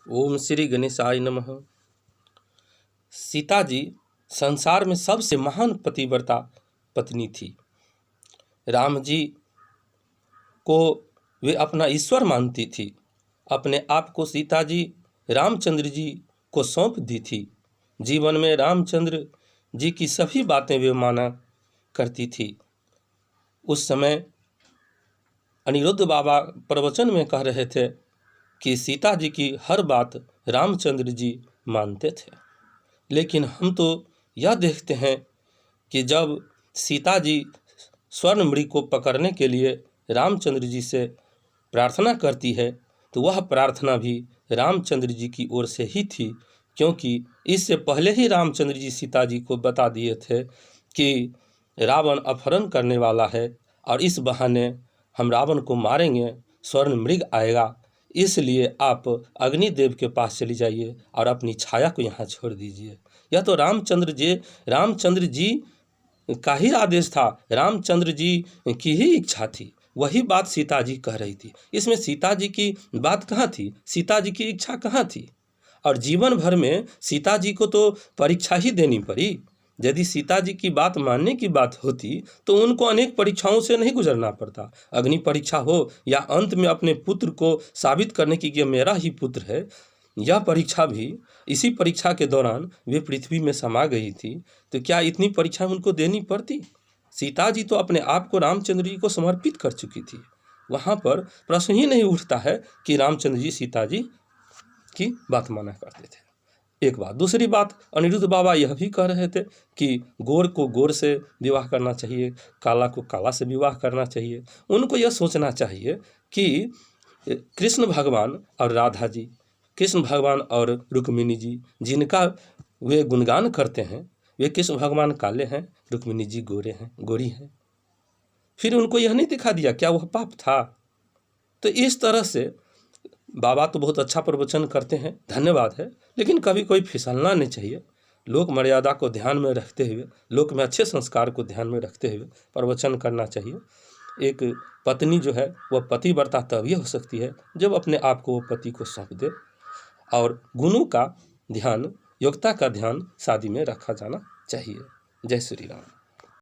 ओम श्री गणेशाय नमः। सीता जी संसार में सबसे महान पतिव्रता पत्नी थी। राम जी को वे अपना ईश्वर मानती थी। अपने आप को सीता जी रामचंद्र जी को सौंप दी थी। जीवन में रामचंद्र जी की सभी बातें वे माना करती थी। उस समय अनिरुद्ध बाबा प्रवचन में कह रहे थे कि सीता जी की हर बात रामचंद्र जी मानते थे। लेकिन हम तो यह देखते हैं कि जब सीता जी स्वर्ण मृग को पकड़ने के लिए रामचंद्र जी से प्रार्थना करती है तो वह प्रार्थना भी रामचंद्र जी की ओर से ही थी, क्योंकि इससे पहले ही रामचंद्र जी सीता जी को बता दिए थे कि रावण अपहरण करने वाला है और इस बहाने हम रावण को मारेंगे, स्वर्ण मृग आएगा, इसलिए आप अग्निदेव के पास चली जाइए और अपनी छाया को यहाँ छोड़ दीजिए। यह तो रामचंद्र जी का ही आदेश था, रामचंद्र जी की ही इच्छा थी। वही बात सीता जी कह रही थी। इसमें सीता जी की बात कहाँ थी, सीता जी की इच्छा कहाँ थी? और जीवन भर में सीता जी को तो परीक्षा ही देनी पड़ी। यदि सीता जी की बात मानने की बात होती तो उनको अनेक परीक्षाओं से नहीं गुजरना पड़ता। अग्नि परीक्षा हो या अंत में अपने पुत्र को साबित करने की कि मेरा ही पुत्र है, यह परीक्षा भी, इसी परीक्षा के दौरान वे पृथ्वी में समा गई थी। तो क्या इतनी परीक्षा उनको देनी पड़ती? सीता जी तो अपने आप को रामचंद्र जी को समर्पित कर चुकी थी। वहाँ पर प्रश्न ही नहीं उठता है कि रामचंद्र जी सीता जी की बात माना करते थे। एक बात। दूसरी बात, अनिरुद्ध बाबा यह भी कह रहे थे कि गोर को गोर से विवाह करना चाहिए, काला को काला से विवाह करना चाहिए। उनको यह सोचना चाहिए कि कृष्ण भगवान और राधा जी, कृष्ण भगवान और रुक्मिणी जी जिनका वे गुणगान करते हैं, वे कृष्ण भगवान काले हैं, रुक्मिणी जी गोरी हैं। फिर उनको यह नहीं दिखा दिया, क्या वह पाप था? तो इस तरह से बाबा तो बहुत अच्छा प्रवचन करते हैं, धन्यवाद है, लेकिन कभी कोई फिसलना नहीं चाहिए। लोक मर्यादा को ध्यान में रखते हुए, लोक में अच्छे संस्कार को ध्यान में रखते हुए प्रवचन करना चाहिए। एक पत्नी जो है वह पतिव्रता तभी हो सकती है जब अपने आप को वो पति को सौंप दे, और गुणों का ध्यान, योग्यता का ध्यान शादी में रखा जाना चाहिए। जय श्री राम।